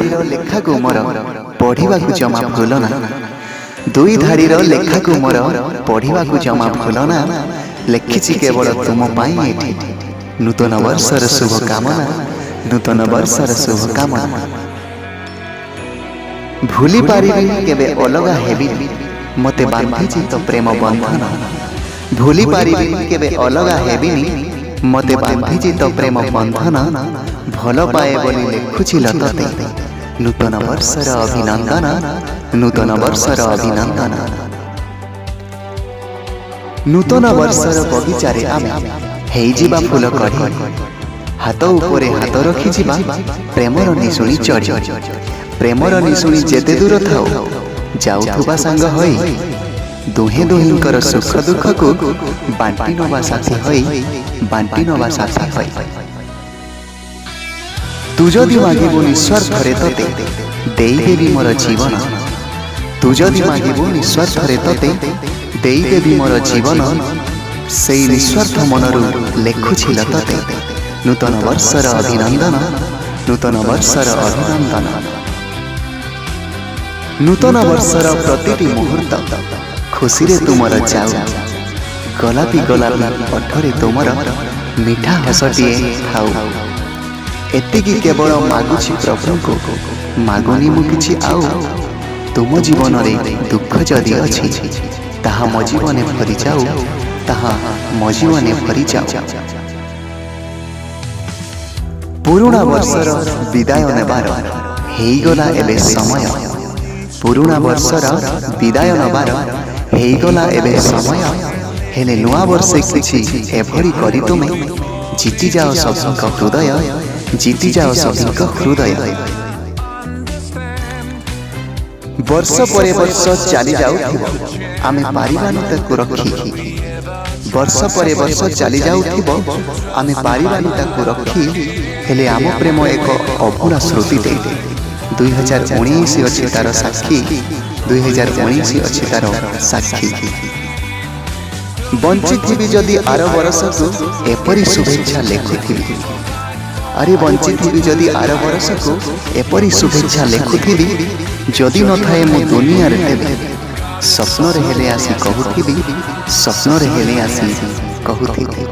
धाड़ीर लेखा को मोर पढ़ा जमा भूलना। दुई धाड़ीर लेखा को मोर पढ़ा जमा भूलना। लिखिछि केवल तुम पाई एठी नूतन वर्षर शुभकामना। नूतन वर्षर शुभकामना। भूली पारिबिनी केबे अलगा हेबिनी मते बांधिछि तो प्रेम बंधन। भूली पारिबिनी केबे अलगा हेबिनी मते बांधिछि तो प्रेम बंधन। भल पाए बोली लिखुछि लतते नूतन वर्षर अभिनंदन। नूतन वर्षर अभिनंदन। नूतन वर्षर बगीचारे आमे हेई जिबा फूल कढ़ी। हाथ उपरे हाथ रखी जिबा प्रेमर निशुणी चढ़ी। प्रेमर निशुणी जेते दूर थाओ जाउथुबा सांग होई। दुहे दुहिंकर सुख दुख को बांटी नवा साथी होई। बांटी नवा साथी होई। तू जदि मागिबु निस्वार्थरे तते देई देबी मोर जीवन। तू जदि मागिबु निस्वार्थरे तते देई देबी मोर जीवन। सेई निस्वार्थ मनरु लेखुछि लतते नूतन वर्षर अभिनंदन। नूतन वर्षर अभिनंदन। नूतन वर्षर प्रतिटी मुहूर्त खुशी रे तुमर जाऊ। गलापी गलापी ओठरे तुमर मीठा हसटिए खाऊ। एतिकी केवल मागुछि प्रभु को मागुनी मु किछि आउ। तुम जीवन रे दुख जदि अछि ताहा मो जीवने भरि जाऊ। ताहा मो जीवने भरि जाऊ। पुरुणा वर्षर विदाय नेबार हेइगला एबे समय। पुरुणा वर्षर विदाय नबार हेइगला एबे समय। हेले नुआ वर्षे किछि एभरि करी तुमे जीति जाओ सबका हृदय। जीति जाओ सबका हृदय। वर्ष परे वर्ष चली जाउथिबो आमे पारिबानी ताकु रखी। वर्ष परे वर्ष चली जाउथिबो आमे पारिबानी ताकु रखी। हेले आम प्रेम एक अभुला श्रुति दे 2019 अछि तार साक्षी। 2019 अछि तार साक्षी। बंचिथिबी जदि आर बरसकु एपरी शुभेच्छा लेखुथिबी। अरे बंचिथिबी जदि आर बरसकु एपरी शुभेच्छा लेखुथिबी। जदि न थाए मु दुनिया रे तेबे स्वप्न रे हेले आसी कहूथिबी। स्वप्न रे हेले आसी कहूथिबी।